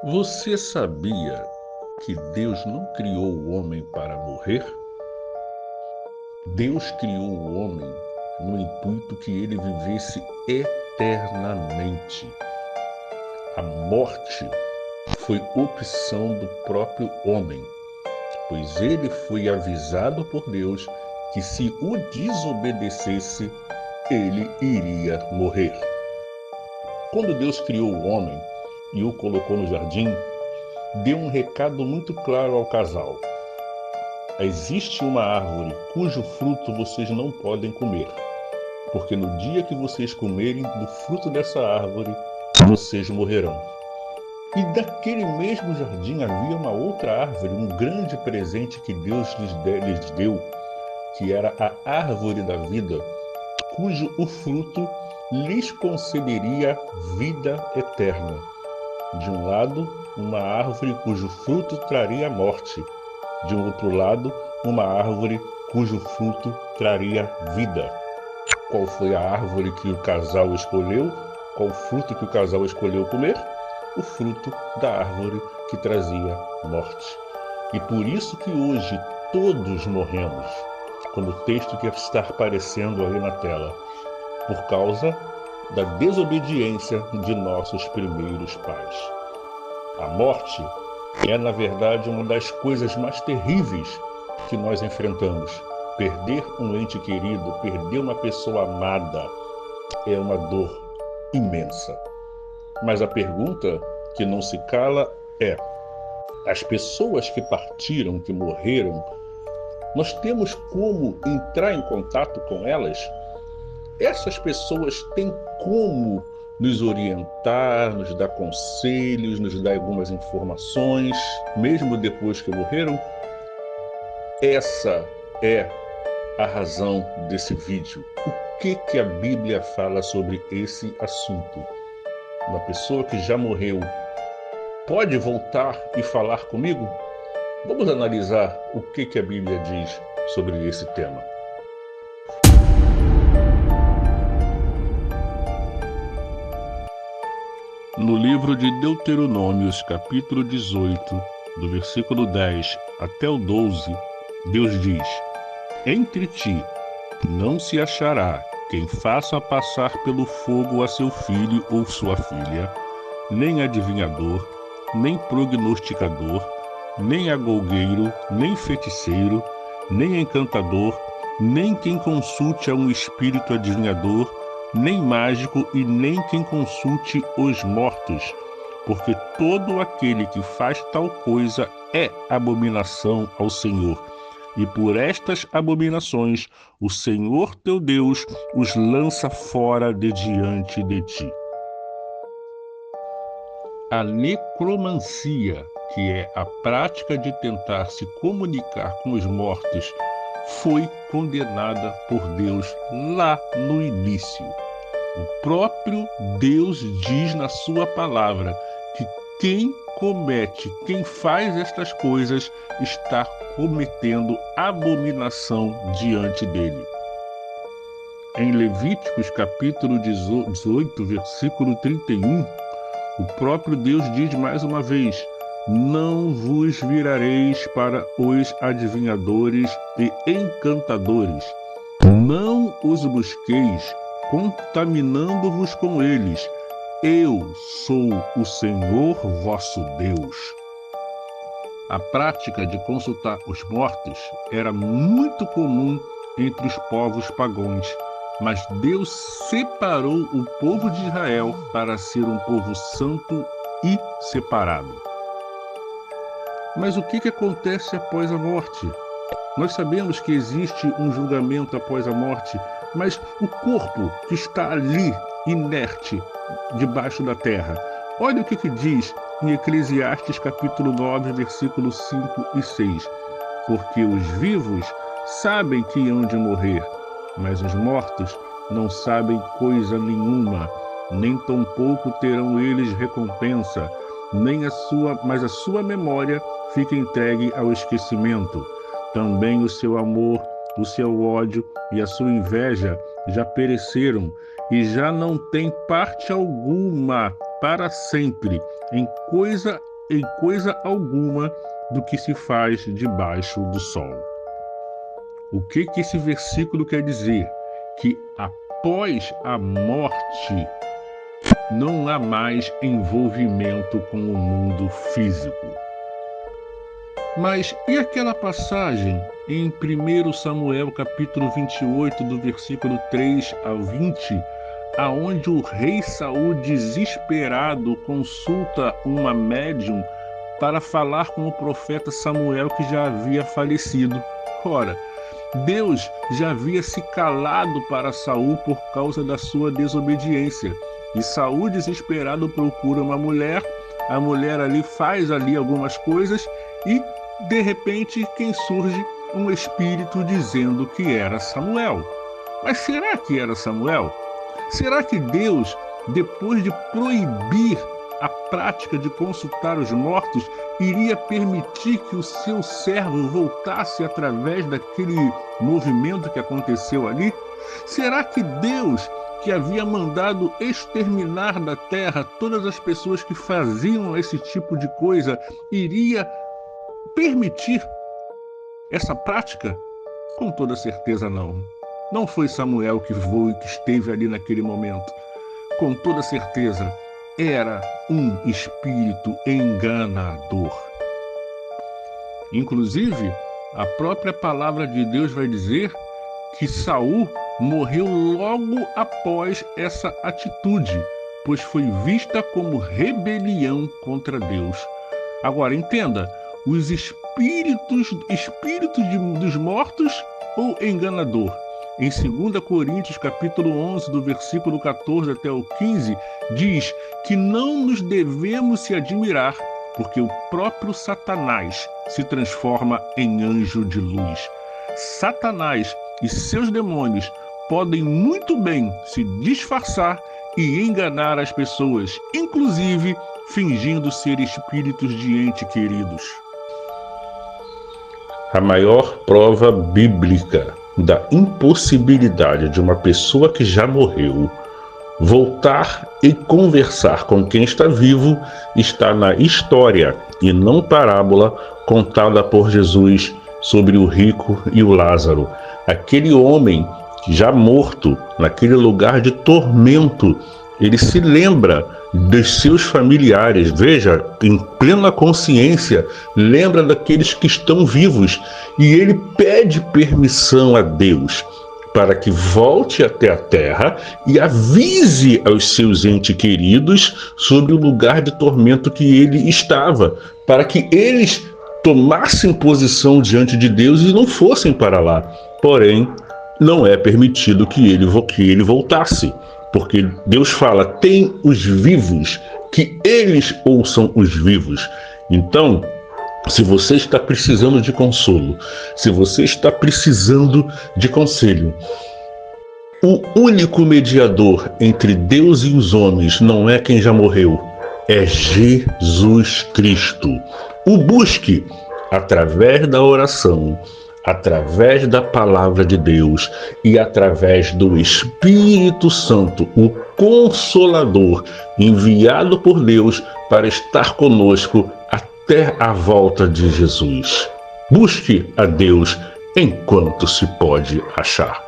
Você sabia que Deus não criou o homem para morrer? Deus criou o homem no intuito que ele vivesse eternamente. A morte foi opção do próprio homem, pois ele foi avisado por Deus que se o desobedecesse, ele iria morrer. Quando Deus criou o homem e o colocou no jardim, deu um recado muito claro ao casal. Existe uma árvore cujo fruto vocês não podem comer, porque no dia que vocês comerem do fruto dessa árvore, vocês morrerão. E daquele mesmo jardim havia uma outra árvore, um grande presente que Deus lhes deu, que era a árvore da vida, cujo o fruto lhes concederia vida eterna. De um lado, uma árvore cujo fruto traria morte. De um outro lado, uma árvore cujo fruto traria vida. Qual foi a árvore que o casal escolheu? Qual fruto que o casal escolheu comer? O fruto da árvore que trazia morte. E por isso que hoje todos morremos, como o texto que está aparecendo aí na tela, por causa da desobediência de nossos primeiros pais. A morte é, na verdade, uma das coisas mais terríveis que nós enfrentamos. Perder um ente querido, perder uma pessoa amada, é uma dor imensa. Mas a pergunta que não se cala é: as pessoas que partiram, que morreram, nós temos como entrar em contato com elas? Essas pessoas têm como nos orientar, nos dar conselhos, nos dar algumas informações, mesmo depois que morreram? Essa é a razão desse vídeo. O que a Bíblia fala sobre esse assunto? Uma pessoa que já morreu pode voltar e falar comigo? Vamos analisar o que a Bíblia diz sobre esse tema. No livro de Deuteronômios, capítulo 18, do versículo 10 até o 12, Deus diz: entre ti não se achará quem faça passar pelo fogo a seu filho ou sua filha, nem adivinhador, nem prognosticador, nem agougueiro, nem feiticeiro, nem encantador, nem quem consulte a um espírito adivinhador, nem mágico e nem quem consulte os mortos, porque todo aquele que faz tal coisa é abominação ao Senhor. E por estas abominações o Senhor teu Deus os lança fora de diante de ti. A necromancia, que é a prática de tentar se comunicar com os mortos, foi condenada por Deus lá no início. O próprio Deus diz na sua palavra que quem faz estas coisas está cometendo abominação diante dele. Em Levíticos capítulo 18, versículo 31, o próprio Deus diz mais uma vez: não vos virareis para os adivinhadores e encantadores, não os busqueis, contaminando-vos com eles. Eu sou o Senhor vosso Deus. A prática de consultar os mortos era muito comum entre os povos pagãos, mas Deus separou o povo de Israel para ser um povo santo e separado. Mas o que acontece após a morte? Nós sabemos que existe um julgamento após a morte, mas o corpo que está ali, inerte, debaixo da terra. Olha o que diz em Eclesiastes capítulo 9, versículos 5 e 6. Porque os vivos sabem que hão de morrer, mas os mortos não sabem coisa nenhuma, nem tampouco terão eles recompensa, mas a sua memória fica entregue ao esquecimento. Também o seu amor, o seu ódio e a sua inveja já pereceram, e já não tem parte alguma para sempre em coisa alguma do que se faz debaixo do sol. O que esse versículo quer dizer? Que após a morte não há mais envolvimento com o mundo físico. Mas e aquela passagem em 1 Samuel capítulo 28, do versículo 3 ao 20, aonde o rei Saul, desesperado, consulta uma médium para falar com o profeta Samuel, que já havia falecido? Ora, Deus já havia se calado para Saul por causa da sua desobediência. E Saul, desesperado, procura uma mulher. A mulher ali faz algumas coisas e, de repente, quem surge? Um espírito dizendo que era Samuel. Mas será que era Samuel? Será que Deus, depois de proibir a prática de consultar os mortos, iria permitir que o seu servo voltasse através daquele movimento que aconteceu ali? Será que Deus, que havia mandado exterminar da terra todas as pessoas que faziam esse tipo de coisa, iria permitir essa prática? Com toda certeza não. Não foi Samuel que esteve ali naquele momento. Com toda certeza, era um espírito enganador. Inclusive, a própria palavra de Deus vai dizer que Saul morreu logo após essa atitude, pois foi vista como rebelião contra Deus. Agora entenda, os espíritos dos mortos ou enganador? Em 2 Coríntios capítulo 11, do versículo 14 até o 15, diz que não nos devemos se admirar, porque o próprio Satanás se transforma em anjo de luz. Satanás e seus demônios podem muito bem se disfarçar e enganar as pessoas, inclusive fingindo ser espíritos de entes queridos. A maior prova bíblica da impossibilidade de uma pessoa que já morreu voltar e conversar com quem está vivo está na história e não parábola contada por Jesus sobre o rico e o Lázaro. Aquele homem já morto, naquele lugar de tormento, ele se lembra dos seus familiares, veja, em plena consciência, lembra daqueles que estão vivos, e ele pede permissão a Deus para que volte até a terra e avise aos seus entes queridos sobre o lugar de tormento que ele estava, para que eles tomassem posição diante de Deus e não fossem para lá. Porém, não é permitido que ele voltasse. Porque Deus fala, tem os vivos, que eles ouçam os vivos. Então, se você está precisando de consolo, se você está precisando de conselho, o único mediador entre Deus e os homens não é quem já morreu, é Jesus Cristo. O busque através da oração, através da palavra de Deus e através do Espírito Santo, o Consolador, enviado por Deus para estar conosco até a volta de Jesus. Busque a Deus enquanto se pode achar.